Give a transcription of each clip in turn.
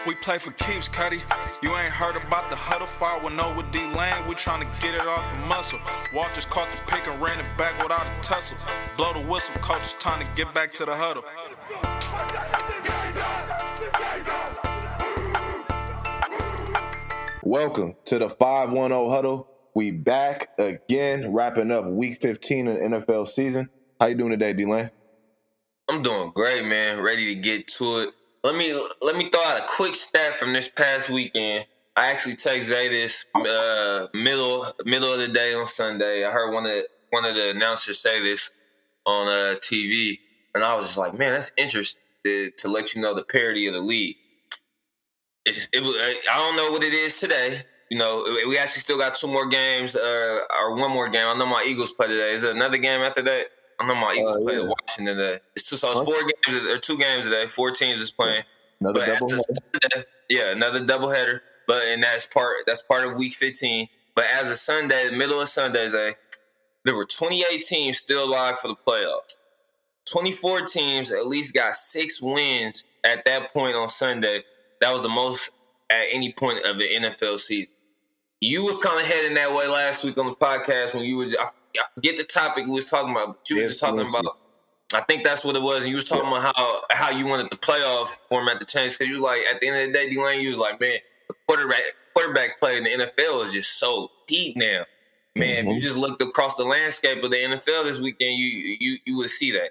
We play for keeps, Cuddy. You ain't heard about the huddle fire with no with D-Lane. We tryna get it off the muscle. Walters caught the pick and ran it back without a tussle. Blow the whistle, coach is trying to get back to the huddle. Welcome to the 510 Huddle. We back again, wrapping up Week 15 of the NFL season. How you doing today, D-Lane? I'm doing great, man. Ready to get to it. Let me throw out a quick stat from this past weekend. I actually texted Zay this middle of the day on Sunday. I heard one of the announcers say this on TV, and I was just like, man, that's interesting to let you know the parity of the league. I don't know what it is today. You know, we actually still got two more games or one more game. I know my Eagles play today. Is there another game after that? I know my Eagles play Washington today. It's 4 games or 2 games today. 4 teams is playing. Another doubleheader. Another doubleheader. And that's part of Week 15. But as of Sunday, the middle of Sunday, there were 28 teams still alive for the playoffs. 24 teams at least got 6 wins at that point on Sunday. That was the most at any point of the NFL season. You was kind of heading that way last week on the podcast when you were. I forget the topic we was talking about, but you was just talking about. I think that's what it was, and you was talking about how you wanted the playoff format to change because you like at the end of the day, D-Lane, you was like, man, the quarterback play in the NFL is just so deep now. Man, if you just looked across the landscape of the NFL this weekend, you would see that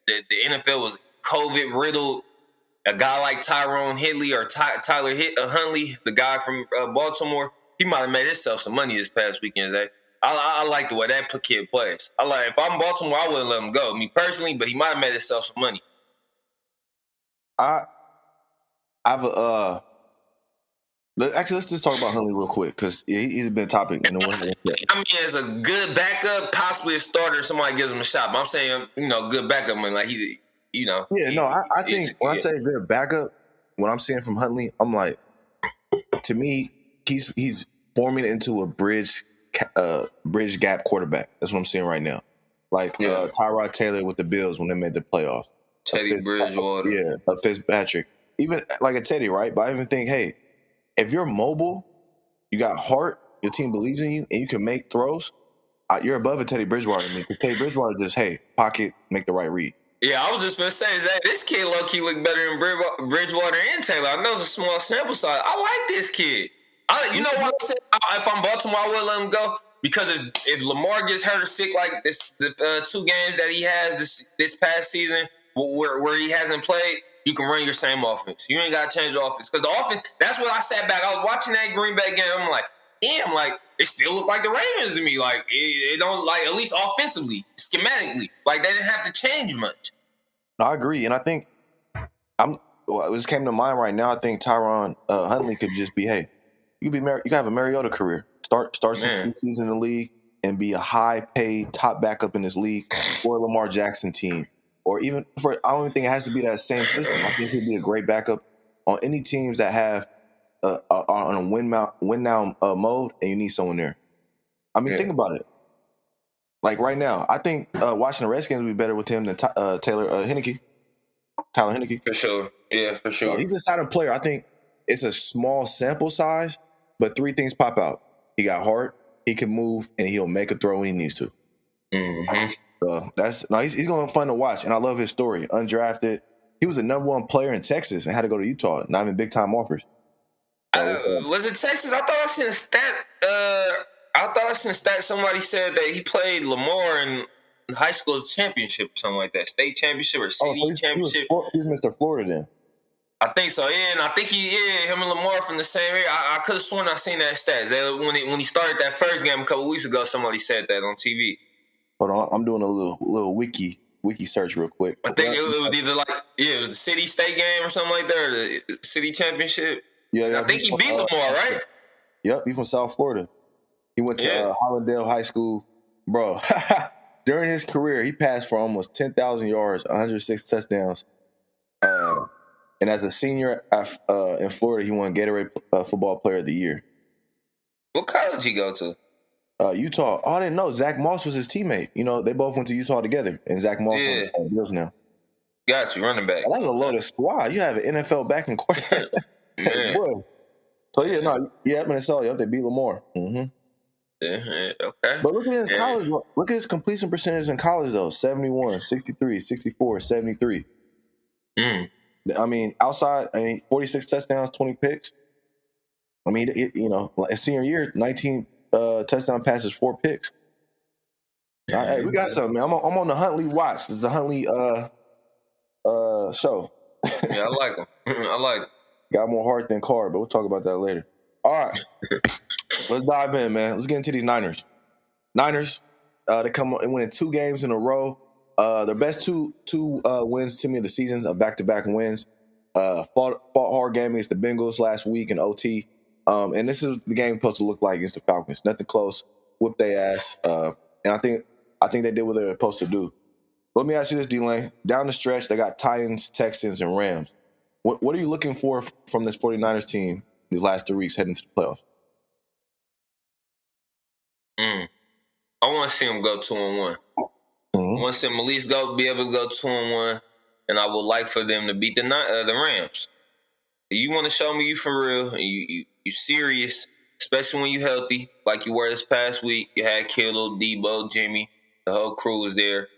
the NFL was COVID riddled. A guy like Tyrone Higley or Tyler Huntley, the guy from Baltimore, he might have made himself some money this past weekend, Zay. I like the way that kid plays. If I'm Baltimore, I wouldn't let him go, me personally, but he might have made himself some money. Actually, let's just talk about Huntley real quick because he's been a topic. I mean, as a good backup, possibly a starter, somebody gives him a shot. But I'm saying, good backup, I mean, like he. I think when I say good backup, what I'm seeing from Huntley, I'm like, to me, he's forming into a bridge gap quarterback. That's what I'm seeing right now. Like Tyrod Taylor with the Bills when they made the playoffs. Teddy Bridgewater. Fitzpatrick. Even like a Teddy, right? But I even think, hey, if you're mobile, you got heart, your team believes in you, and you can make throws, you're above a Teddy Bridgewater to me. Because Teddy Bridgewater just, hey, pocket, make the right read. Yeah, I was just going to say, Zach, this kid low-key look better than Bridgewater and Taylor. I know it's a small sample size. I like this kid. You know what I said? If I'm Baltimore, I would let him go. Because if Lamar gets hurt or sick like this, the 2 games that he has this past season where he hasn't played, you can run your same offense. You ain't got to change the offense. Because the offense, that's what I sat back. I was watching that Green Bay game. I'm like, damn, like, it still look like the Ravens to me. Like, it don't, like, at least offensively, schematically. Like, they didn't have to change much. No, I agree. And I think it just came to mind right now. I think Tyron Huntley could just be, hey, you can have a Mariota career. Start some season in the league and be a high-paid top backup in this league for a Lamar Jackson team. Or even I don't even think it has to be that same system. I think he'd be a great backup on any teams that have on a win now mode and you need someone there. I mean, think about it. Like right now, I think Washington Redskins would be better with him than Tyler Heineke. For sure. Yeah, for sure. He's a solid player. I think it's a small sample size, but 3 things pop out. He got heart, he can move, and he'll make a throw when he needs to. Mm-hmm. He's going to be fun to watch, and I love his story. Undrafted. He was the number 1 player in Texas and had to go to Utah, not even big-time offers. Was it Texas? I thought I seen a stat. Somebody said that he played Lamar in high school championship or something like that, state championship or city championship. He's Mr. Florida then. I think so. Yeah, and I think him and Lamar from the same area. I could have sworn I seen that stat. When he started that first game a couple weeks ago, somebody said that on TV. Hold on, I'm doing a little wiki search real quick. I think it was either it was the city state game or something like that, or the city championship. Yeah, I think he beat Lamar, right? Yep, he's from South Florida. He went to Hollandale High School. Bro, during his career, he passed for almost 10,000 yards, 106 touchdowns. And as a senior in Florida, he won Gatorade Football Player of the Year. What college did he go to? Utah. Oh, I didn't know. Zach Moss was his teammate. They both went to Utah together. And Zach Moss on Bills now. Got you, running back. That's a loaded squad. You have an NFL backing quarterback. Man. Boy. So Minnesota. Yep, they beat Lamar. Mm-hmm. Yeah, okay. But look at his college. Look at his completion percentage in college though: 71, 63, 64, 73. I mean, outside, 46 touchdowns, 20 picks. I mean, senior year, 19 touchdown passes, 4 picks. Hey, we got something, man. I'm on the Huntley watch. This is the Huntley show. Yeah, I like him. I like him. Got more heart than card, but we'll talk about that later. All right. Let's dive in, man. Let's get into these Niners. They come and winning 2 games in a row. Their best two wins to me of the season of back-to-back wins. Fought hard game against the Bengals last week in OT. And this is the game supposed to look like against the Falcons. Nothing close. Whipped their ass. And I think they did what they were supposed to do. Let me ask you this, D-Lane. Down the stretch, they got Titans, Texans, and Rams. What are you looking for from this 49ers team these last 3 weeks heading to the playoffs? I want to see them go 2-1. I want to see them at least be able to go 2-1, and I would like for them to beat the Rams. You want to show me you for real, and you serious, especially when you healthy, like you were this past week. You had Kittle, Debo, Jimmy, the whole crew was there,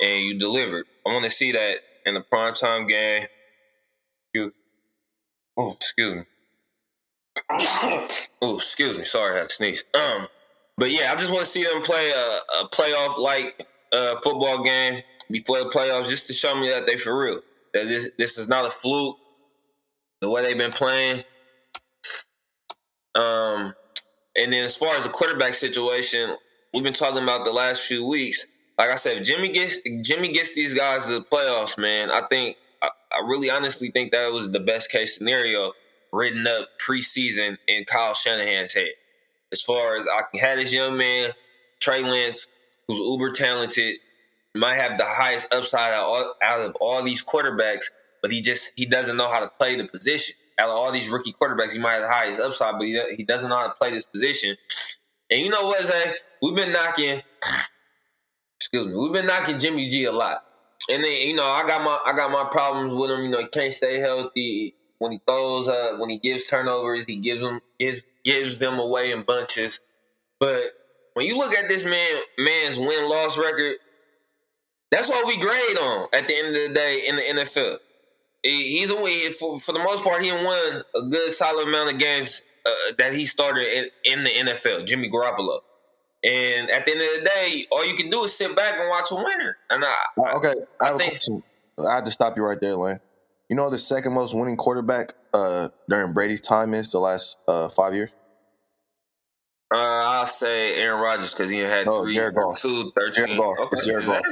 and you delivered. I want to see that in the primetime game. Excuse me. Excuse me. Sorry, I had to sneeze. But yeah, I just want to see them play a playoff-like football game before the playoffs, just to show me that they for real. That this is not a fluke. The way they've been playing. And then as far as the quarterback situation, we've been talking about the last few weeks. Like I said, if Jimmy gets these guys to the playoffs, man, I really honestly think that was the best case scenario written up preseason in Kyle Shanahan's head. As far as I can have this young man, Trey Lance, who's uber talented, might have the highest upside out of all these quarterbacks, but he doesn't know how to play the position. Out of all these rookie quarterbacks, he might have the highest upside, but he doesn't know how to play this position. And you know what, Zay? We've been knocking Jimmy G a lot. And then, I got my problems with him. He can't stay healthy. When he throws, when he gives turnovers, he gives them away in bunches. But when you look at this man's win-loss record, that's what we grade on at the end of the day in the NFL. He's for the most part, he won a good solid amount of games that he started in the NFL, Jimmy Garoppolo. And at the end of the day, all you can do is sit back and watch a winner. And I have a question. I have to stop you right there, Lane. You know the second most winning quarterback during Brady's time is the last 5 years? I'll say Aaron Rodgers because he had 2, 13. Jared Goff. Okay. It's Jared Goff.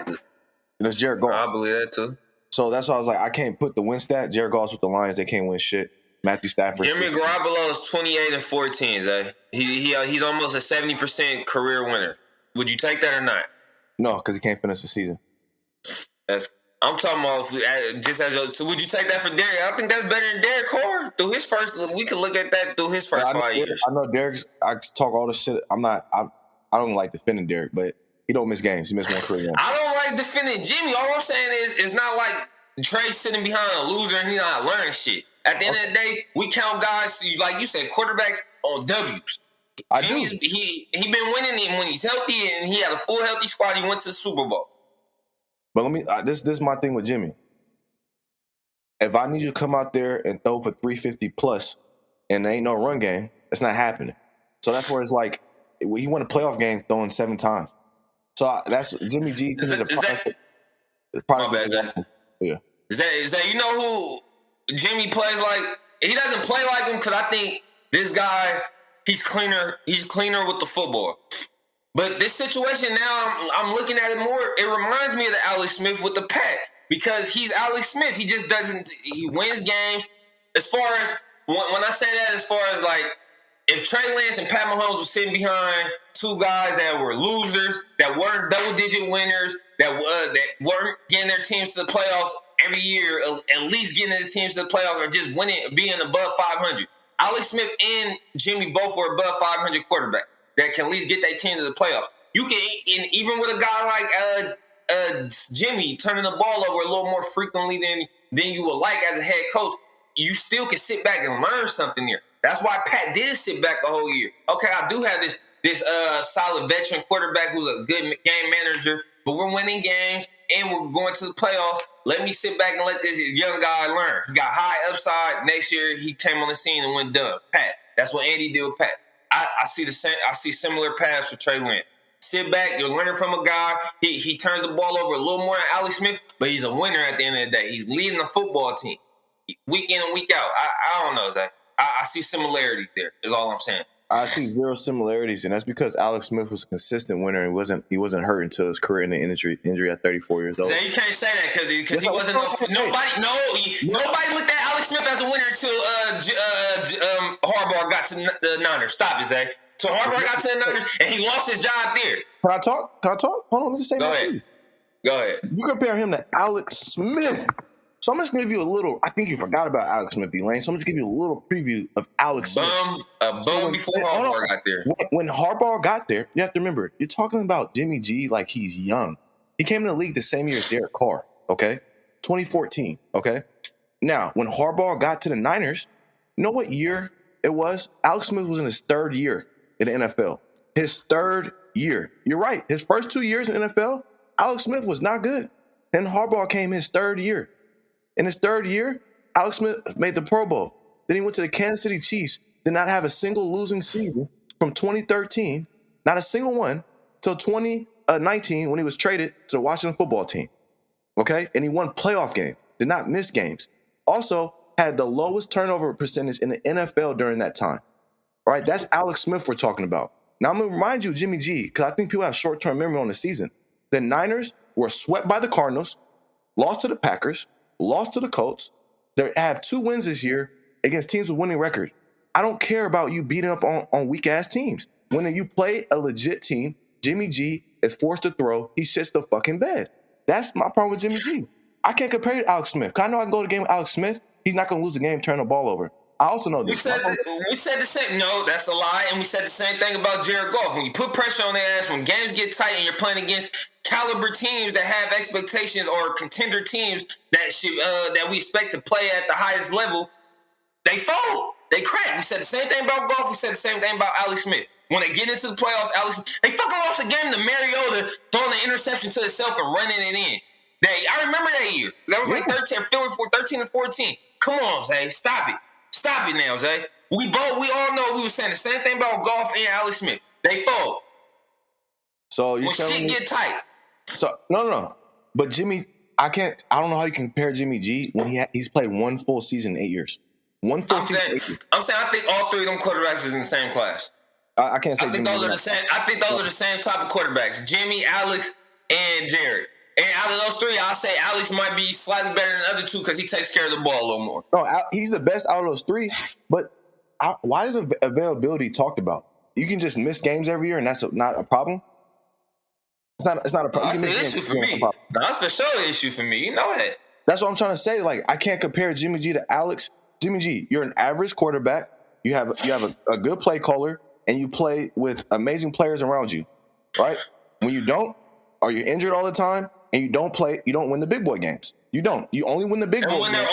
It's Jared Goff. I believe that too. So that's why I was like, I can't put the win stat. Jared Goff's with the Lions, they can't win shit. Matthew Stafford. Jimmy Garoppolo is 28-14, Zay. He's almost a 70% career winner. Would you take that or not? No, because he can't finish the season. I'm talking about so would you take that for Derek? I think that's better than Derek Carr through his first. We can look at that through his first 5 years. I know Derek. I talk all this shit. I don't like defending Derek, but he don't miss games. He missed one career game. I don't like defending Jimmy. All I'm saying is it's not like Trey sitting behind a loser and he's not learning shit. At the end of the day, we count guys, like you said, quarterbacks on W's. He been winning when he's healthy, and he had a full healthy squad. He went to the Super Bowl. But let me. This is my thing with Jimmy. If I need you to come out there and throw for 350 plus, and there ain't no run game, it's not happening. So that's where it's like he won a playoff game throwing 7 times. So that's Jimmy G. Is that you know who Jimmy plays like? He doesn't play like him because I think this guy he's cleaner with the football. But this situation now, I'm looking at it more. It reminds me of the Alex Smith with the Pack because he's Alex Smith. He just doesn't. He wins games. As far as when I say that, as far as like if Trey Lance and Pat Mahomes were sitting behind 2 guys that were losers, that weren't double-digit winners, that weren't getting their teams to the playoffs every year, at least getting their teams to the playoffs or just winning, being above 500. Alex Smith and Jimmy both were above 500 quarterbacks that can at least get their team to the playoffs. You can, and even with a guy like Jimmy turning the ball over a little more frequently than you would like as a head coach, you still can sit back and learn something there. That's why Pat did sit back a whole year. Okay, I do have this solid veteran quarterback who's a good game manager, but we're winning games and we're going to the playoffs. Let me sit back and let this young guy learn. He got high upside. Next year, he came on the scene and went done. Pat. That's what Andy did with Pat. I see the same. I see similar paths for Trey Lance. Sit back. You're learning from a guy. He turns the ball over a little more than Alex Smith, but he's a winner at the end of the day. He's leading the football team week in and week out. I don't know, Zach. I see similarities there. Is all I'm saying. I see zero similarities, and that's because Alex Smith was a consistent winner and he wasn't hurt until his career in the injury at 34 years old. You can't say that because he wasn't. Nobody looked at Alex Smith as a winner until Harbaugh got to the Niners. Stop it, Zay. So Harbaugh got to the Niners and he lost his job there. Can I talk? Hold on, let me just say. Go ahead. You compare him to Alex Smith. So I'm just going to give you a little, I think you forgot about Alex Smith, D-Lane. So I'm just going to give you a little preview of Alex Smith. Before Harbaugh got there. When Harbaugh got there, you have to remember, you're talking about Jimmy G like he's young. He came in the league the same year as Derek Carr, okay? 2014, okay? Now, when Harbaugh got to the Niners, you know what year it was? Alex Smith was in his third year in the NFL. His third year. You're right. His first 2 years in the NFL, Alex Smith was not good. Then Harbaugh came his third year. In his third year, Alex Smith made the Pro Bowl. Then he went to the Kansas City Chiefs, did not have a single losing season from 2013, not a single one, till 2019 when he was traded to the Washington football team. Okay? And he won playoff games, did not miss games. Also had the lowest turnover percentage in the NFL during that time. All right? That's Alex Smith we're talking about. Now, I'm going to remind you, Jimmy G, because I think people have short-term memory on the season. The Niners were swept by the Cardinals, lost to the Packers, lost to the Colts. They have 2 wins this year against teams with winning record. I don't care about you beating up on weak-ass teams. When you play a legit team, Jimmy G is forced to throw. He shits the fucking bed. That's my problem with Jimmy G. I can't compare to Alex Smith. Because I know I can go to a game with Alex Smith. He's not going to lose the game, turn the ball over. I also know this. We said the same. No, that's a lie. And we said the same thing about Jared Goff. When you put pressure on their ass, when games get tight and you're playing against caliber teams that have expectations or contender teams that we expect to play at the highest level, they fold. They crack. We said the same thing about Goff. We said the same thing about Alex Smith. When they get into the playoffs, they fucking lost a game to Mariota, throwing an interception to himself and running it in. I remember that year. That was like 13 and 14. Come on, Zay. Stop it. Stop it now, Zay. We all know we were saying the same thing about Goff and Alex Smith. They fold. So you when shit get tight. So no. But Jimmy, I don't know how you compare Jimmy G when he's played one full season in 8 years. One full season. I'm saying I think all 3 of them quarterbacks is in the same class. I can't say. I think those are the same. I think those are the same type of quarterbacks: Jimmy, Alex, and Jared. And out of those 3, I'll say Alex might be slightly better than the other 2 because he takes care of the ball a little more. No, he's the best out of those 3. But why is availability talked about? You can just miss games every year, and that's not a problem. It's not a problem. That's an issue for me. That's for sure an issue for me. You know that. That's what I'm trying to say. Like, I can't compare Jimmy G to Alex. Jimmy G, you're an average quarterback. You have a good play caller, and you play with amazing players around you, right? When you don't, or you're injured all the time, and you don't play, you don't win the big boy games. You don't. You only win the big boy games. When they're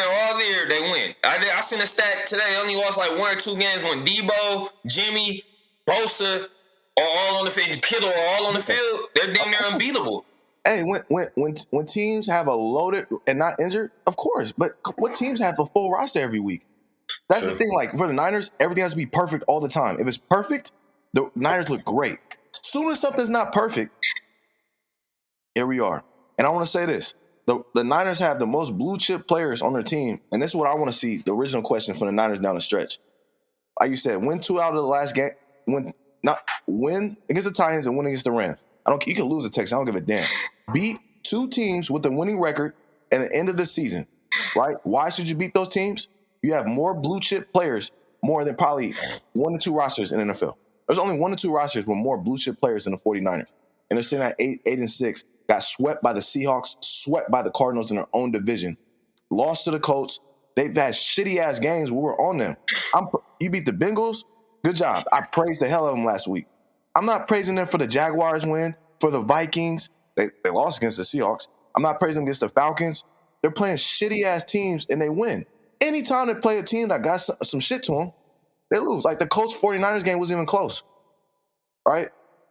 all there, they win. I seen a stat today. They only lost like 1 or 2 games when Debo, Jimmy, Bosa are all on the field. Kittle are all on the field. They're damn near unbeatable. Hey, when teams have a loaded and not injured, of course. But what teams have a full roster every week? That's the thing. Like, for the Niners, everything has to be perfect all the time. If it's perfect, the Niners look great. As soon as something's not perfect, here we are. And I want to say this. The Niners have the most blue chip players on their team. And this is what I want to see, the original question for the Niners down the stretch. Like you said, win 2 out of the last game. Win against the Titans and win against the Rams. You can lose the Texans. I don't give a damn. Beat 2 teams with a winning record at the end of the season, right? Why should you beat those teams? You have more blue chip players, more than probably 1 to 2 rosters in the NFL. There's only 1 to 2 rosters with more blue chip players than the 49ers. And they're sitting at 8-6, got swept by the Seahawks, swept by the Cardinals in their own division, lost to the Colts. They've had shitty-ass games where we're on them. You beat the Bengals, good job. I praised the hell out of them last week. I'm not praising them for the Jaguars win, for the Vikings. They lost against the Seahawks. I'm not praising them against the Falcons. They're playing shitty-ass teams, and they win. anytime they play a team that got some shit to them, they lose. Like the Colts 49ers game wasn't even close, right?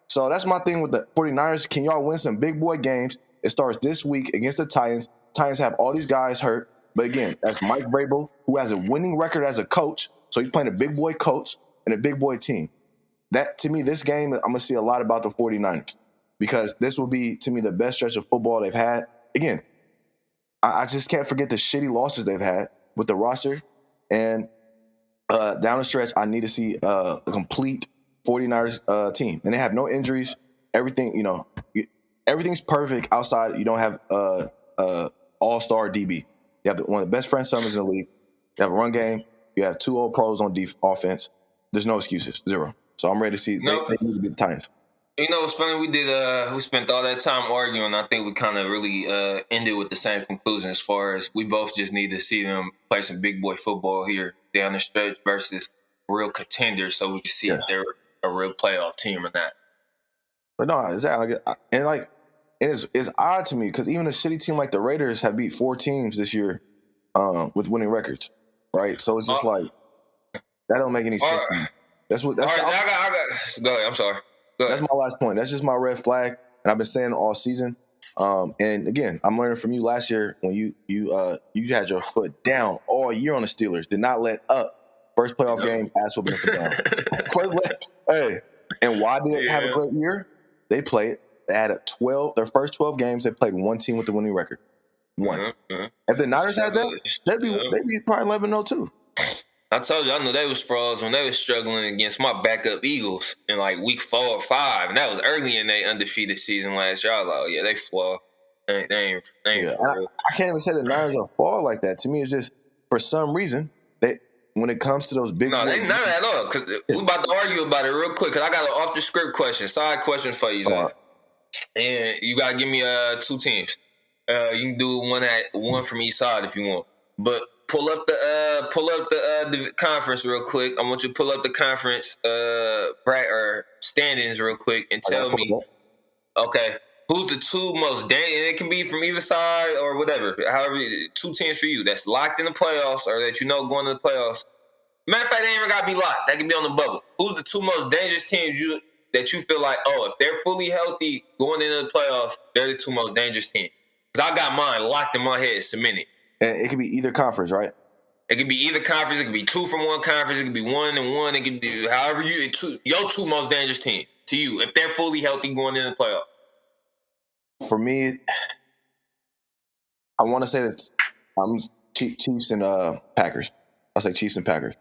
So that's my thing with the 49ers. Can y'all win some big boy games? It starts this week against the Titans. Titans have all these guys hurt. But again, that's Mike Vrabel, who has a winning record as a coach. So he's playing a big boy coach and a big boy team. That, to me, this game, I'm going to see a lot about the 49ers because this will be, to me, the best stretch of football they've had. Again, I just can't forget the shitty losses they've had with the roster. And down the stretch, I need to see a complete 49ers team. And they have no injuries. Everything, everything's perfect outside. You don't have all-star DB. You have one of the best front sevens in the league. You have a run game. You have 2 old pros on offense. There's no excuses. 0. So I'm ready to see. They need to be the Titans. You know, it's funny. We spent all that time arguing. I think we kind of really ended with the same conclusion as far as we both just need to see them play some big boy football here down the stretch versus real contenders, so we can see if they're a real playoff team or not. But no, exactly. And it's odd to me because even a shitty team like the Raiders have beat 4 teams this year with winning records, right? So it's just that don't make any sense to me. That's all right. I got. Go ahead. I'm sorry. Go ahead. That's my last point. That's just my red flag, and I've been saying it all season. And again, I'm learning from you last year when you had your foot down all year on the Steelers. Did not let up. First playoff game, ass whooping against the Browns. Hey, and why did they have a great year? They played. They had their first 12 games. They played 1 team with the winning record. 1. If the Niners had that, they'd be probably 11-0 too. I told you, I knew they was frauds when they was struggling against my backup Eagles in like week 4 or 5, and that was early in their undefeated season last year. I was like, oh yeah, they flawed. They ain't for real. I can't even say the Niners are flawed like that. To me, it's just for some reason when it comes to those big. No, they not at all. Cause we about to argue about it real quick. Cause I got an off the script question, side question for you, Zach. And you gotta give me 2 teams. You can do one from each side if you want, but pull up the conference real quick. I want you to pull up the conference or standings real quick and tell me, okay, who's the 2 most dangerous? And it can be from either side or whatever. However, 2 teams for you that's locked in the playoffs or that going to the playoffs. Matter of fact, they ain't even got to be locked. They can be on the bubble. Who's the 2 most dangerous teams that you feel like, if they're fully healthy going into the playoffs, they're the 2 most dangerous teams? Because I got mine locked in my head, cemented. And it could be either conference, right? It could be either conference. It could be 2 from one conference. It could be 1 and 1. It could be however your 2 most dangerous teams to you if they're fully healthy going into the playoffs. For me, I want to say that I'm Chiefs and Packers. I'll say Chiefs and Packers,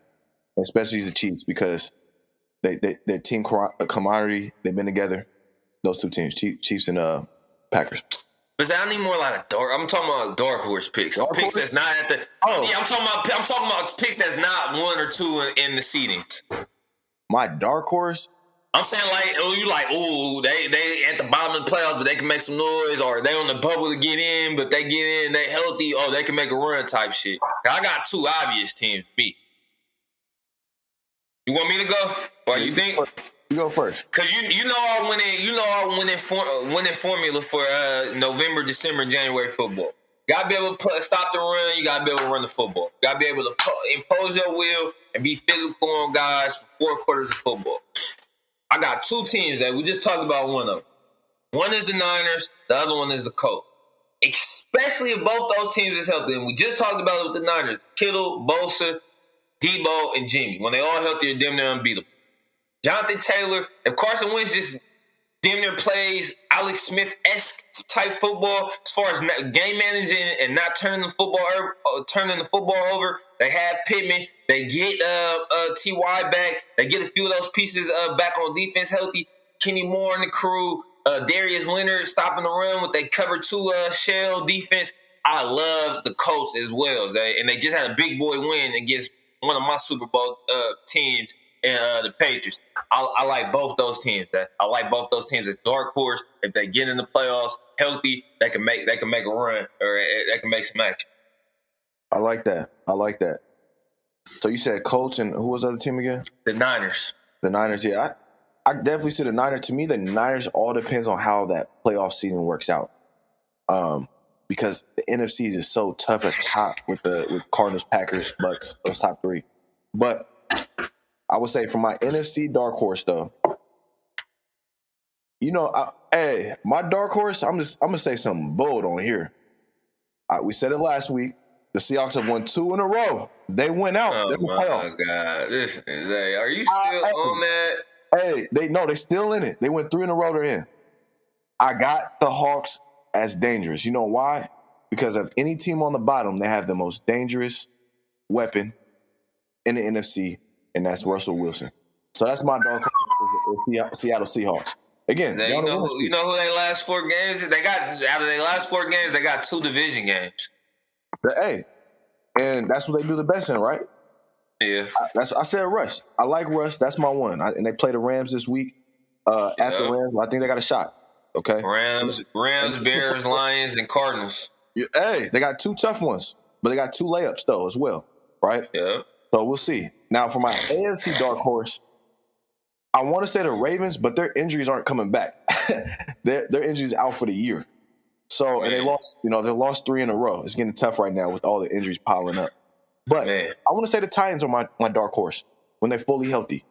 especially the Chiefs because their team camaraderie. They've been together. Those 2 teams, Chiefs and Packers. But I need more like a dark. I'm talking about dark horse picks. Picks that's not at the. Yeah, I'm talking about picks that's not 1 or 2 in the seedings. My dark horse. I'm saying they at the bottom of the playoffs, but they can make some noise, or they on the bubble to get in, but they get in, they healthy, they can make a run type shit. I got 2 obvious teams. Me. You want me to go? Or you think? You go first. Cause you know our winning formula for November, December, January football. You gotta be able to stop the run. You gotta be able to run the football. You gotta be able to impose your will and be physical on guys for 4 quarters of football. I got 2 teams that we just talked about. One of them. One is the Niners. The other one is the Colts. Especially if both those teams is healthy. And we just talked about it with the Niners: Kittle, Bosa, Debo, and Jimmy. When they all healthy, they're damn near unbeatable. Jonathan Taylor, if Carson Wentz just damn near plays Alex Smith-esque type football as far as game managing and not turning the football over, they have Pittman. They get T.Y. back. They get a few of those pieces back on defense healthy. Kenny Moore and the crew. Darius Leonard stopping the run with their cover 2 shell defense. I love the Colts as well, Zay. And they just had a big boy win against one of my Super Bowl teams. And the Patriots. I like both those teams. I like both those teams as dark horse. If they get in the playoffs healthy, they can make a run or they can make some action. I like that. So you said Colts and who was the other team again? The Niners. The Niners, yeah. I definitely see the Niners. To me, the Niners all depends on how that playoff season works out. because the NFC is so tough at top with Cardinals, Packers, Bucks, those top three. But I would say for my NFC dark horse though, my dark horse, I'm gonna say something bold on here. We said it last week. The Seahawks have won 2 in a row. They went out. Oh They're in the my playoffs. God! Are you still on that? Hey, they still in it. They went 3 in a row. They're in. I got the Hawks as dangerous. You know why? Because of any team on the bottom, they have the most dangerous weapon in the NFC, and that's Russell Wilson. So that's my dark horse, Seattle Seahawks. Again, You know who their last 4 games? They got out of their last 4 games, they got 2 division games. Hey, and that's what they do the best in, right? Yeah. I said Russ. I like Russ. That's my one. And they play the Rams this week. At the Rams, I think they got a shot. Okay. Rams, Bears, Lions, and Cardinals. Hey, they got 2 tough ones, but they got 2 layups though as well, right? Yeah. So we'll see. Now for my AFC dark horse, I want to say the Ravens, but their injuries aren't coming back. their injuries out for the year. So and they lost 3 in a row. It's getting tough right now with all the injuries piling up. But I want to say the Titans are my dark horse when they're fully healthy.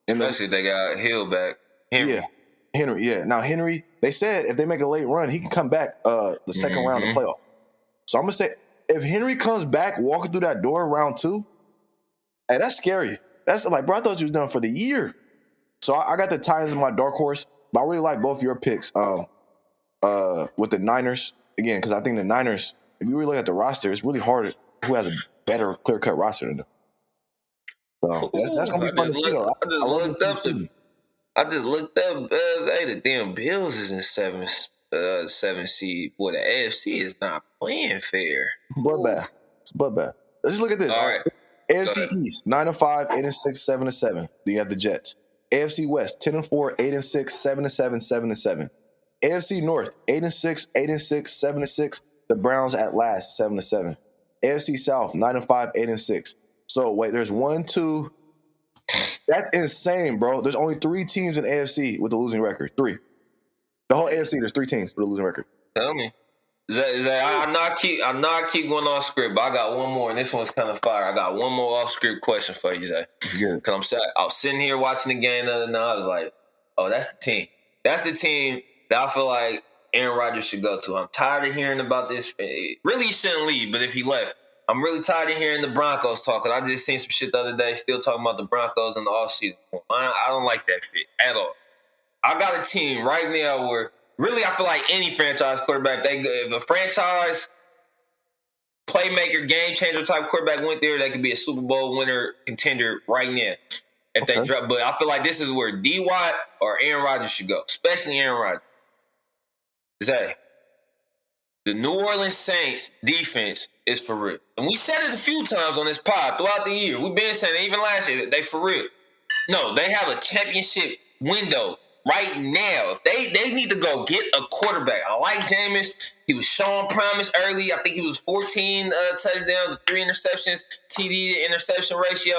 Especially if they got Hill back. Henry. Yeah. Now Henry, they said if they make a late run, he can come back the second round of playoff. So I'm gonna say if Henry comes back walking through that door round 2, hey, that's scary. That's like, bro, I thought you was done for the year. So I got the Titans in my dark horse, but I really like both your picks. With the Niners again, because I think the Niners, if you really look at the roster, it's really hard who has a better clear-cut roster than them. So that's gonna be fun to see though. I just looked up. The damn Bills is in 7 seed. Boy, the AFC is not playing fair. Bloodbath. It's bloodbath. Let's just look at this. All right. AFC East 9-5, 8-6, 7-7. Then you have the Jets. AFC West 10-4, 8-6, 7-7, 7-7. AFC North 8-6, 8-6, 7-6. The Browns at last 7-7. AFC South 9-5, 8-6. So wait, there's 1, 2. That's insane, bro. There's only 3 teams in AFC with a losing record. 3. The whole AFC, there's 3 teams with a losing record. Tell me. I not keep going off script, but I got one more, and this one's kind of fire. I got one more off script question for you, Zay. Because I was sitting here watching the game the other night. I was like, oh, that's the team. That's the team that I feel like Aaron Rodgers should go to. I'm tired of hearing about this. Really, he shouldn't leave, but if he left, I'm really tired of hearing the Broncos talk. Cause I just seen some shit the other day, still talking about the Broncos in the offseason. I don't like that fit at all. I got a team right now where really I feel like any franchise quarterback, if a franchise playmaker, game changer type quarterback went there, they could be a Super Bowl winner contender right now. If they drop, but I feel like this is where D. Watt or Aaron Rodgers should go, especially Aaron Rodgers. Zay, the New Orleans Saints defense is for real. And we said it a few times on this pod throughout the year. We've been saying it even last year that they for real. No, they have a championship window right now. If they need to go get a quarterback. I like Jameis. He was showing promise early. I think he was 14 touchdowns, 3 interceptions, TD to interception ratio.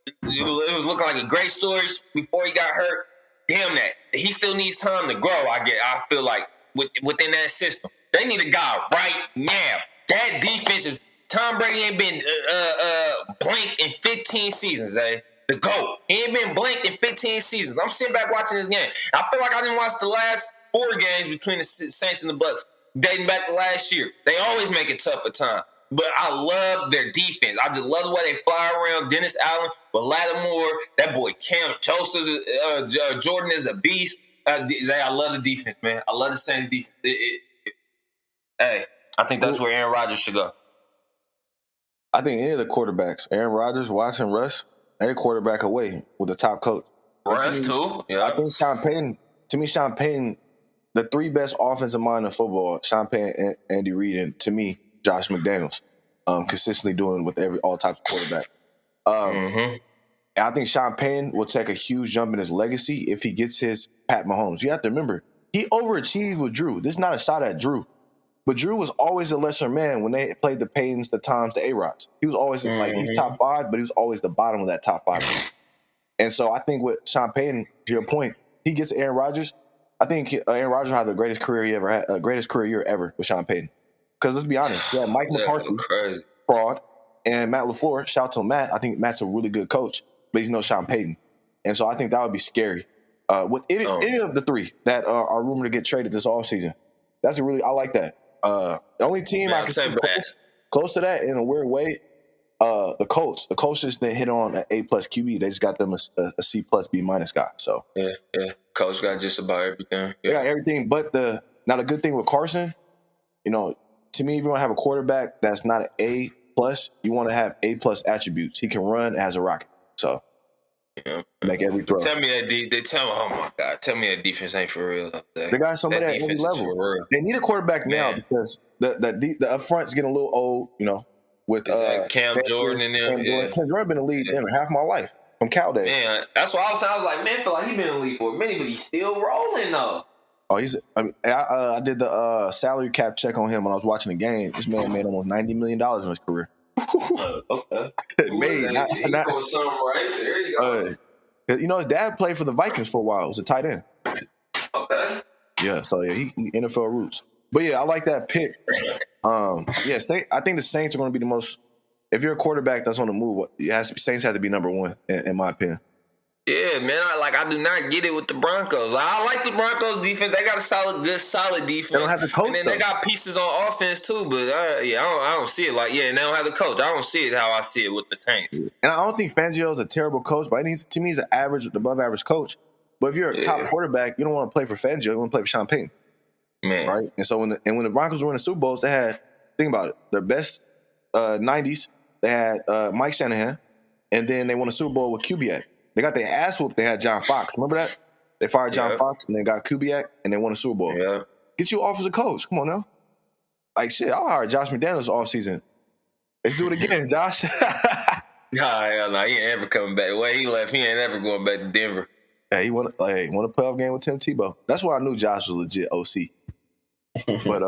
It was looking like a great story before he got hurt. Damn that. He still needs time to grow, I feel like, within that system. They need a guy right now. That defense is Tom Brady ain't been blanked in 15 seasons, The GOAT. He ain't been blanked in 15 seasons. I'm sitting back watching this game. I feel like I didn't watch the last 4 games between the Saints and the Bucks dating back to last year. They always make it tough for time. But I love their defense. I just love the way they fly around. Dennis Allen, but Lattimore, that boy Cam Joseph, Jordan is a beast. I love the defense, man. I love the Saints defense. Hey, I think that's where Aaron Rodgers should go. I think any of the quarterbacks, Aaron Rodgers, Watson, Russ, any quarterback away with the top coach. Russ too. Yeah. I think Sean Payton, the 3 best offensive mind in football, Sean Payton, Andy Reid, and to me, Josh McDaniels, consistently doing with all types of quarterback. I think Sean Payton will take a huge jump in his legacy if he gets his Pat Mahomes. You have to remember, he overachieved with Drew. This is not a shot at Drew. But Drew was always a lesser man when they played the Paytons, the Toms, the A-Rods. He was always like, he's top 5, but he was always the bottom of that top 5. And so I think with Sean Payton, to your point, he gets Aaron Rodgers. I think Aaron Rodgers will have the greatest career year ever with Sean Payton. Because let's be honest, yeah, Mike McCarthy, crazy. fraud, and Matt LaFleur. Shout out to Matt. I think Matt's a really good coach, but he's no Sean Payton, and so I think that would be scary. With any of the three that are rumored to get traded this offseason, I like that. The only team I can see close to that in a weird way, the Colts. The Colts just didn't hit on an A+ QB. They just got them a C+ B- guy. So yeah. Coach got just about everything. Yeah. They got everything, but the good thing with Carson, to me, if you want to have a quarterback that's not an A+, you want to have A+ attributes. He can run as a rocket. So make every throw. Tell me oh my God, tell me that defense ain't for real. They got somebody at every level. They need a quarterback now because the up front's getting a little old, with Cam Jordan and them. Cam Jordan been in the league half my life from Cal days. Man, that's what I was saying. I was like, man, I feel like he's been in the league for a minute, but he's still rolling though. Oh, I did the salary cap check on him when I was watching the game. This man made almost $90 million in his career. Okay. Made not something right there. You go. His dad played for the Vikings for a while. It was a tight end. Okay. Yeah, so he NFL roots. But yeah, I like that pick. I think the Saints are going to be the most. If you're a quarterback that's on the move, Saints have to be number one in my opinion. Yeah, man. I do not get it with the Broncos. I like the Broncos defense. They got a solid defense. They don't have the coach, and then they got pieces on offense too. But I don't see it and they don't have the coach. I don't see it how I see it with the Saints. And I don't think Fangio's a terrible coach, but to me, he's an average, above average coach. But if you're a top quarterback, you don't want to play for Fangio. You want to play for Sean Payton, man. Right? And so when the Broncos were in the Super Bowls, they had, think about it, their best 90s. They had Mike Shanahan, and then they won a Super Bowl with Kubiak. They got their ass whooped. They had John Fox. Remember that? They fired John Fox, and they got Kubiak, and they won a Super Bowl. Yeah. Get you off as a coach. Come on now. Like, shit, I'll hire Josh McDaniels offseason. Let's do it again, Josh. Nah, he ain't ever coming back. The way he left, he ain't ever going back to Denver. Yeah, he won a playoff game with Tim Tebow. That's why I knew Josh was legit OC. But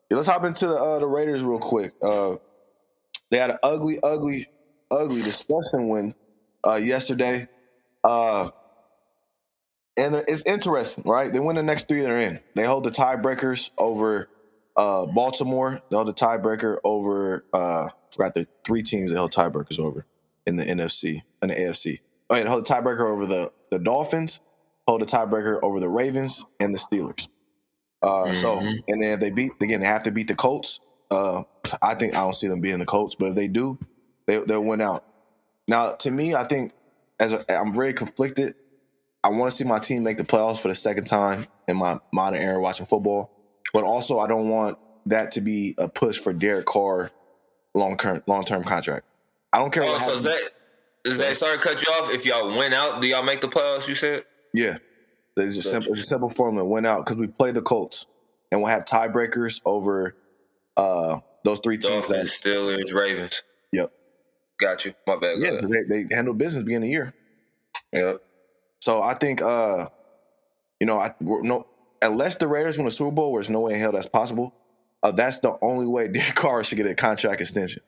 let's hop into the Raiders real quick. They had an ugly disgusting win yesterday. And it's interesting, right? They win the next three they're in. They hold the tiebreakers over Baltimore. They hold the tiebreaker over forgot the three teams they hold tiebreakers over in the NFC and the AFC. Oh, yeah, they hold the tiebreaker over the Dolphins, hold the tiebreaker over the Ravens and the Steelers. So, and then they have to beat the Colts. I don't see them beating the Colts, but if they do, they'll win out. Now, to me, I think I'm very conflicted. I want to see my team make the playoffs for the second time in my modern era watching football, but also I don't want that to be a push for Derek Carr long-term contract. I don't care. So Zach, sorry to cut you off. If y'all win out, do y'all make the playoffs? You said. Yeah, it's a simple formula. Win out because we play the Colts, and we'll have tiebreakers over those three teams. Dolphins, Steelers, Ravens. Yep. Got you. My bad. Yeah, because they handle business beginning of the year. Yep. So I think, unless the Raiders win a Super Bowl, where there's no way in hell that's possible, that's the only way Derek Carr should get a contract extension.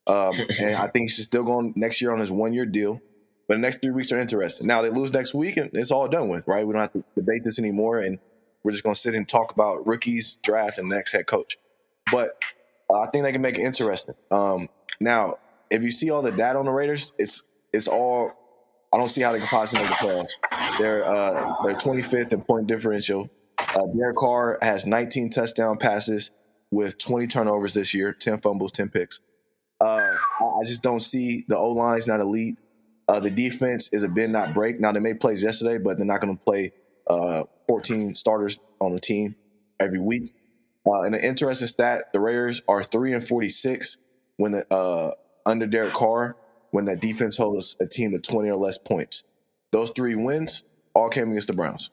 And I think he's still going next year on his 1-year deal. But the next 3 weeks are interesting. Now, they lose next week, and it's all done with, right? We don't have to debate this anymore, and we're just going to sit and talk about rookies, draft, and the next head coach. But I think they can make it interesting. Now, if you see all the data on the Raiders, it's all – I don't see how they can possibly make the playoffs. They're 25th in point differential. Derek Carr has 19 touchdown passes with 20 turnovers this year, 10 fumbles, 10 picks. I just don't see the O-line's not elite. The defense is a bend, not break. Now, they made plays yesterday, but they're not going to play 14 starters on the team every week. And an interesting stat, the Raiders are 3-46 when under Derek Carr, when that defense holds a team to 20 or less points. Those 3 wins all came against the Browns.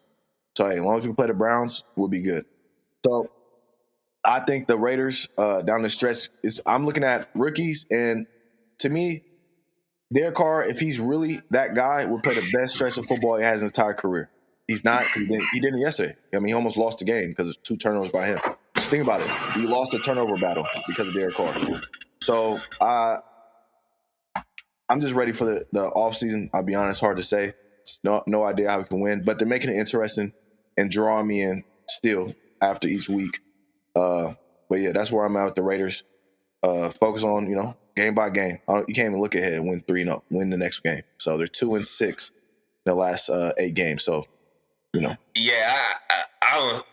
So, hey, as long as we can play the Browns, we'll be good. So, I think the Raiders down the stretch, I'm looking at rookies, and to me, Derek Carr, if he's really that guy, will play the best stretch of football he has in his entire career. He's not. He didn't yesterday. I mean, he almost lost the game because of 2 turnovers by him. Think about it. He lost a turnover battle because of Derek Carr. So, I'm just ready for the offseason. I'll be honest, hard to say. It's no idea how we can win, but they're making it interesting and drawing me in still after each week. But yeah, that's where I'm at with the Raiders. Focus on game by game. You can't even look ahead and win 3-0, win the next game. So they're 2-6 in the last 8 games. So Yeah, I don't.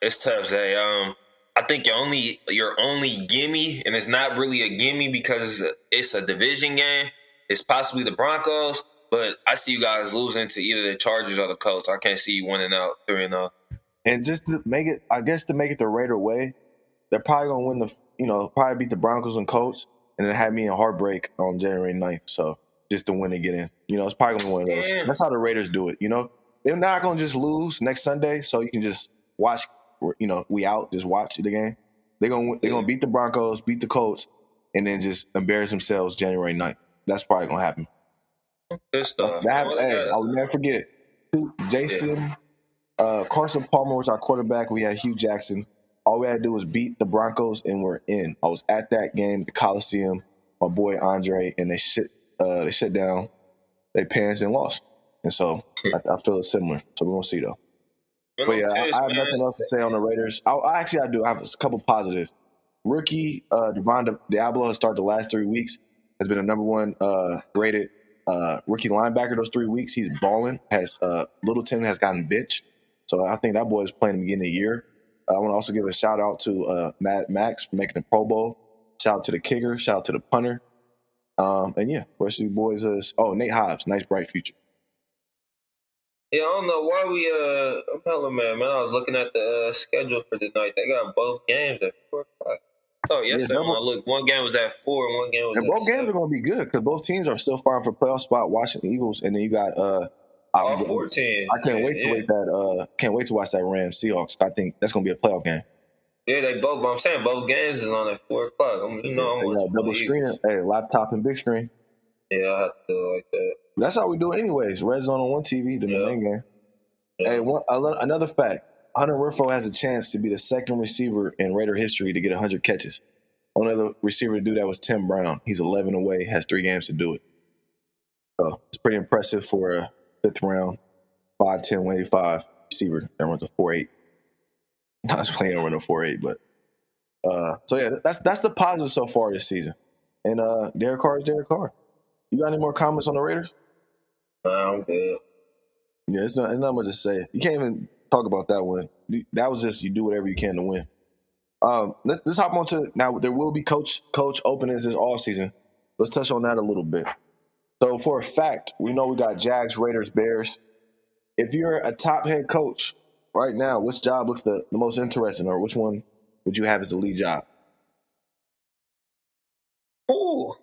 It's tough, Zay. I think your only gimme, and it's not really a gimme because it's a division game. It's possibly the Broncos, but I see you guys losing to either the Chargers or the Colts. I can't see you winning out 3-0. And just to make it, I guess to make it the Raider way, they're probably gonna win probably beat the Broncos and Colts, and then have me in heartbreak on January 9th. So just to win and get in. It's probably gonna be one of those. Damn. That's how the Raiders do it. They're not gonna just lose next Sunday, so you can just watch. We out, just watch the game. They're gonna beat the Broncos, beat the Colts, and then just embarrass themselves January 9th. That's probably gonna happen. Good stuff. Hey, I'll never forget. Jason, Carson Palmer was our quarterback. We had Hugh Jackson. All we had to do was beat the Broncos, and we're in. I was at that game at the Coliseum. My boy Andre, and they shut down their pants and lost. And so I feel it's similar. So we're gonna see though. But yeah, I have nothing else to say on the Raiders. I do. I have a couple positives. Rookie Devon Diablo has started the last 3 weeks. Has been a number 1 rated rookie linebacker those 3 weeks. He's balling. Littleton has gotten benched. So I think that boy is playing the beginning of the year. I want to also give a shout out to Matt Max for making the Pro Bowl. Shout out to the kicker. Shout out to the punter. And yeah, rest of you boys is Nate Hobbs, nice bright future. Yeah, I don't know why I'm telling man. I was looking at the schedule for tonight. They got both games at 4:00. Oh, yes, when I looked, one game was at 4 and one game was at 7. Both games are going to be good because both teams are still fighting for playoff spot. Washington Eagles, and then you got all 4 teams. I can't wait to can't wait to watch that Rams Seahawks. I think that's going to be a playoff game. Yeah, they both. But I'm saying both games is on at 4:00. I'm double screen. Hey, laptop and big screen. Yeah, I have to do it like that. That's how we do it anyways. Red zone on one TV, the main game. Yeah. Hey, another fact. Hunter Renfrow has a chance to be the second receiver in Raider history to get 100 catches. Only other receiver to do that was Tim Brown. He's 11 away, has 3 games to do it. So it's pretty impressive for a 5th round, 5'10", 185 receiver that runs a 4.8. I was playing over the 4.8, but so yeah, that's the positive so far this season. And Derek Carr is Derek Carr. You got any more comments on the Raiders? I'm good. Yeah, it's not much to say. You can't even talk about that one. That was just you do whatever you can to win. Let's hop on to now. There will be coach openings this offseason. Let's touch on that a little bit. So for a fact, we know we got Jags, Raiders, Bears. If you're a top head coach right now, which job looks the most interesting, or which one would you have as the lead job? Ooh,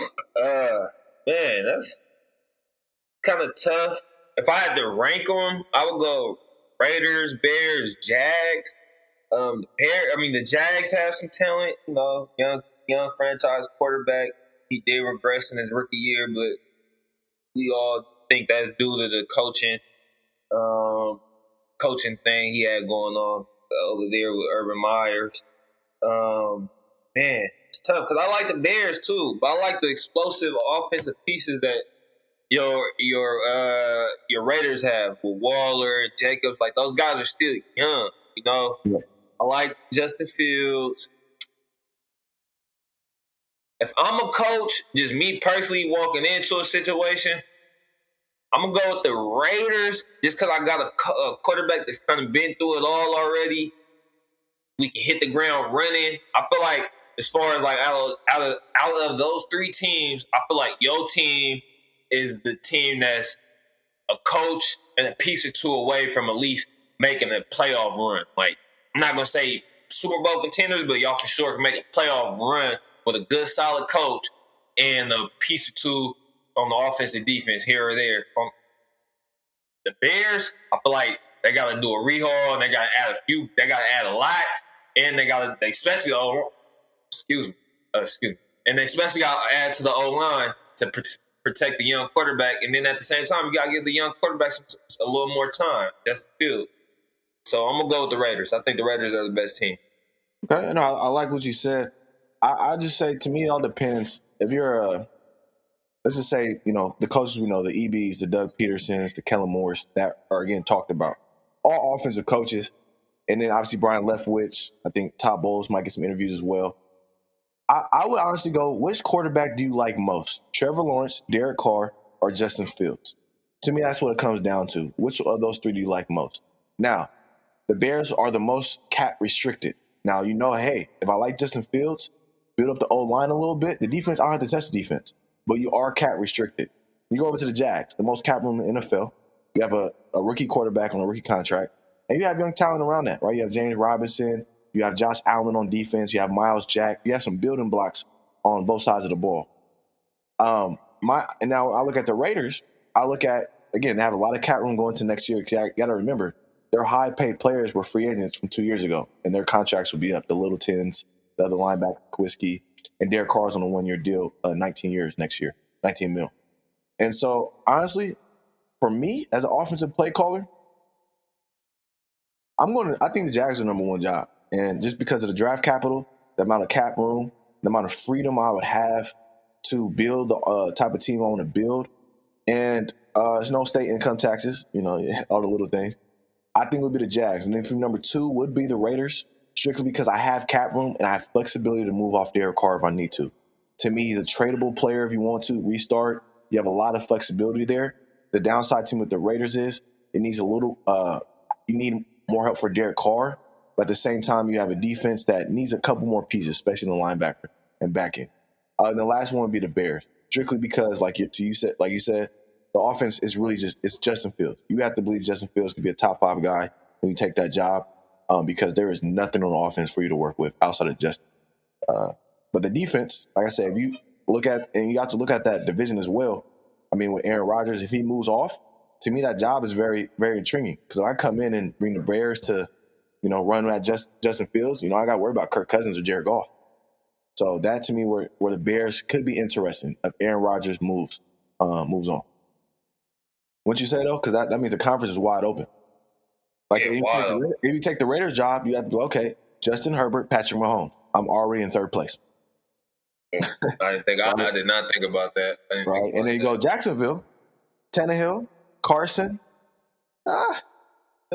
man, that's kind of tough. If I had to rank them, I would go Raiders, Bears, Jags. The Jags have some talent. Young franchise quarterback. He did regress in his rookie year, but we all think that's due to the coaching thing he had going on over there with Urban Myers. Man, it's tough because I like the Bears too, but I like the explosive offensive pieces that your Raiders have with Waller, Jacobs. Like those guys are still young, Yeah. I like Justin Fields. If I'm a coach, just me personally walking into a situation, I'm going to go with the Raiders just because I got a quarterback that's kind of been through it all already. We can hit the ground running. I feel like as far as like out of those 3 teams, I feel like your team is the team that's a coach and a piece or 2 away from at least making a playoff run. Like, I'm not going to say Super Bowl contenders, but y'all for sure can make a playoff run with a good, solid coach and a piece or 2 on the offensive defense here or there. The Bears, I feel like they got to do a rehaul and they got to add a few. They got to add a lot, and they especially and they especially got to add to the O-line to protect the young quarterback. And then at the same time, you got to give the young quarterback a little more time. That's the field. So I'm going to go with the Raiders. I think the Raiders are the best team. Okay, and I like what you said. I just say, to me, it all depends. If you're let's just say, the coaches we know, the EBs, the Doug Petersons, the Kellen Moores that are getting talked about, all offensive coaches, And then obviously Brian Leftwich. I think Todd Bowles might get some interviews as well. I would honestly go, which quarterback do you like most? Trevor Lawrence, Derek Carr, or Justin Fields? To me, that's what it comes down to. Which of those three do you like most? Now, the Bears are the most cap restricted. Now, hey, if I like Justin Fields, build up the O-line a little bit. The defense, I don't have to touch the defense, but you are cap restricted. You go over to the Jags, the most cap room in the NFL. You have a rookie quarterback on a rookie contract, and you have young talent around that, right? You have James Robinson. You have Josh Allen on defense. You have Miles Jack. You have some building blocks on both sides of the ball. And now I look at the Raiders. I look at, again, they have a lot of cap room going to next year. You got to remember, their high-paid players were free agents from 2 years ago, and their contracts will be up. The Little Tins, the other linebacker, Kwiatkowski, and Derek Carr's on a 1-year deal, 19 years next year, 19 mil. And so, honestly, for me, as an offensive play caller, I think the Jags are number one job. And just because of the draft capital, the amount of cap room, the amount of freedom I would have to build the type of team I want to build, and there's no state income taxes, all the little things, I think it would be the Jags. And then for number two would be the Raiders, strictly because I have cap room and I have flexibility to move off Derek Carr if I need to. To me, he's a tradable player if you want to restart. You have a lot of flexibility there. The downside team with the Raiders is it needs you need more help for Derek Carr. But at the same time, you have a defense that needs a couple more pieces, especially in the linebacker and back end. And the last one would be the Bears, strictly because, like you said, the offense is really it's Justin Fields. You have to believe Justin Fields could be a top 5 guy when you take that job, because there is nothing on the offense for you to work with outside of Justin. But the defense, like I said, if you look at, and you have to look at that division as well. I mean, with Aaron Rodgers, if he moves off, to me that job is very, very intriguing. Because if I come in and bring the Bears to run at Justin Fields, I got to worry about Kirk Cousins or Jared Goff. So that to me where the Bears could be interesting if Aaron Rodgers moves on. Wouldn't you say though? Because that means the conference is wide open. Like if you take the Raiders job, you have to go, okay, Justin Herbert, Patrick Mahomes. I'm already in third place. I did not think about that. Right, and then you go Jacksonville, Tannehill, Carson. I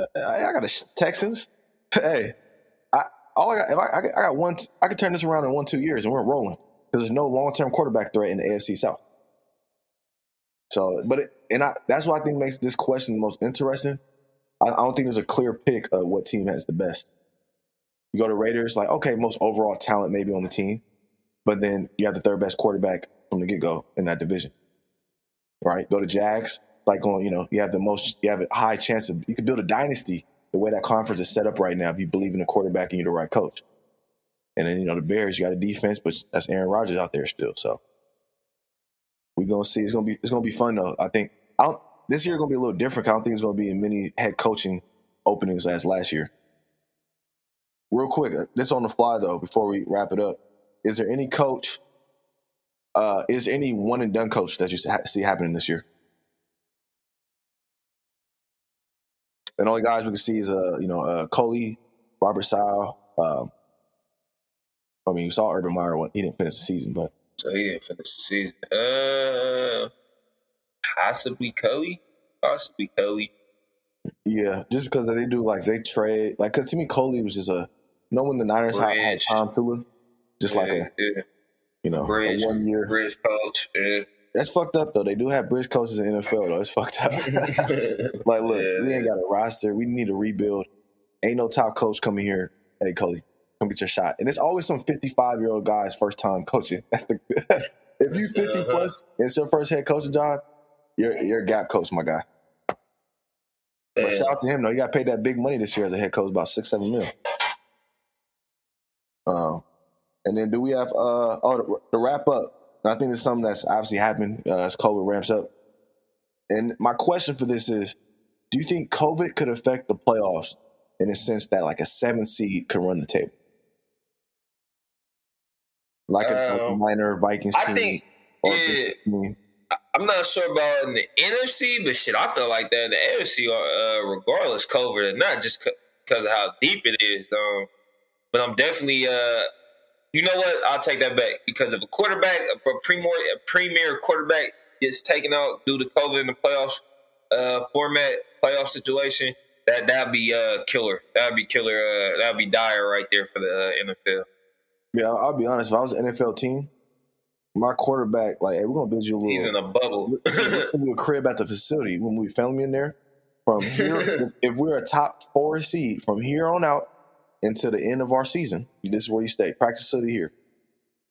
got the Texans. Hey, I got one. I could turn this around in 1-2 years, and we're rolling because there's no long-term quarterback threat in the AFC South. So, that's what I think makes this question the most interesting. I don't think there's a clear pick of what team has the best. You go to Raiders, like, okay, most overall talent maybe on the team, but then you have the third best quarterback from the get-go in that division, right? Go to Jags, like you have a high chance of, you could build a dynasty the way that conference is set up right now if you believe in the quarterback and you're the right coach. And then, the Bears, you got a defense, but that's Aaron Rodgers out there still. So we're going to see. It's going to be fun, though. I think this year is going to be a little different. I don't think it's going to be as many head coaching openings as last year. Real quick, this on the fly, though, before we wrap it up. Is there any coach, is there any one-and-done coach that you see happening this year? And only guys we can see is Coley, Robert Sile. You saw Urban Meyer when he didn't finish the season, but so he didn't finish the season. Possibly Coley. Yeah, just because they do they trade because to me Coley was just when the Niners had Tom Tula, just a 1 year bridge coach. Yeah. That's fucked up though. They do have bridge coaches in the NFL though. It's fucked up. We ain't got a roster. We need to rebuild. Ain't no top coach coming here. Hey, Coley, come get your shot. And it's always some 55-year-old guy's first time coaching. That's if you 50 plus, it's your first head coaching job. You're a gap coach, my guy. But shout out to him though. He got paid that big money this year as a head coach, about $6-7 million. And then do we have to wrap up? And I think it's something that's obviously happened as COVID ramps up. And my question for this is, do you think COVID could affect the playoffs in a sense that a 7 seed could run the table? Like a minor Vikings team? I'm not sure about in the NFC, but shit, I feel like that in the AFC, regardless, COVID or not, just because of how deep it is. But I'm definitely... you know what? I'll take that back because if a quarterback, a premier quarterback gets taken out due to COVID in the playoff format, playoff situation, that'd be killer. That'd be killer. That'd be dire right there for the NFL. Yeah, I'll be honest. If I was an NFL team, my quarterback, like, hey, we're gonna build you a little. He's in a bubble. A crib at the facility. When we film in there, from here, if we're a top 4 seed from here on out until the end of our season, this is where you stay. Practice facility here.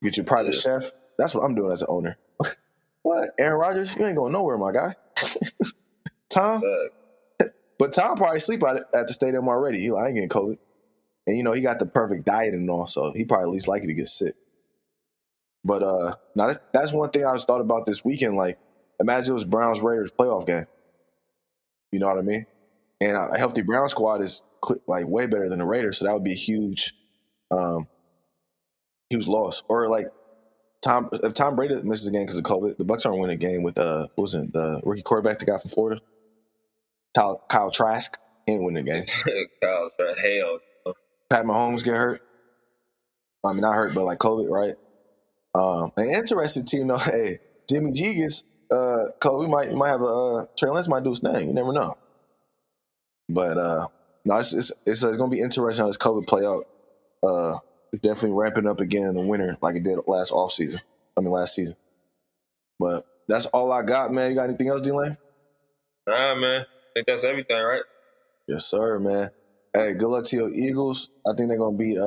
Get your private chef. That's what I'm doing as an owner. What? Aaron Rodgers? You ain't going nowhere, my guy. Tom? But Tom probably sleep at the stadium already. He like, I ain't getting COVID. And, he got the perfect diet and all, so he probably least likely to get sick. But now that's one thing I was thought about this weekend. Like, imagine it was Browns-Raiders playoff game. You know what I mean? And a healthy Brown squad is like way better than the Raiders, so that would be a huge loss. Or like if Tom Brady misses a game because of COVID, the Bucs aren't winning a game with what was it, the rookie quarterback, the guy from Florida, Kyle Trask, ain't winning the game. Kyle Trask, hell. Pat Mahomes get hurt. I mean, not hurt, but like COVID, right? An interesting team though. Hey, Jimmy G gets COVID. Might have a Trey Lance might do his thing. You never know. But no, it's gonna be interesting how this COVID play out. It's definitely ramping up again in the winter, like it did last season. But that's all I got, man. You got anything else, D-Lane? Nah, man. I think that's everything, right? Yes, sir, man. Hey, good luck to your Eagles. I think they're gonna beat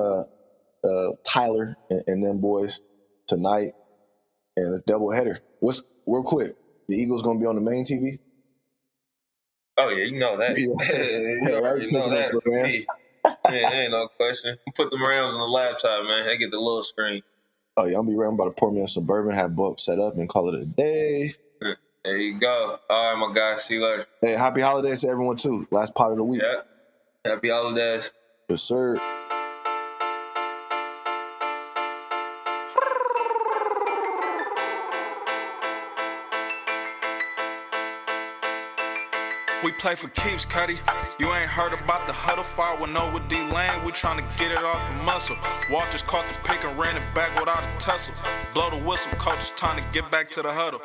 Tyler and them boys tonight, and it's doubleheader. Real quick? The Eagles gonna be on the main TV? Oh yeah, you know that. You already know that for me. Yeah, ain't no question. Put them Rams on the laptop, man. They get the little screen. Oh yeah, I'm about to pour me on some bourbon, have both set up, and call it a day. There you go. All right, my guy. See you later. Hey, happy holidays to everyone too. Last part of the week. Yeah. Happy holidays. Yes, sir. We play for keeps, Cuddy. You ain't heard about the Huddle fire with no with D-Lane. We tryna get it off the muscle. Walters caught the pick and ran it back without a tussle. Blow the whistle, coach is trying to get back to the huddle.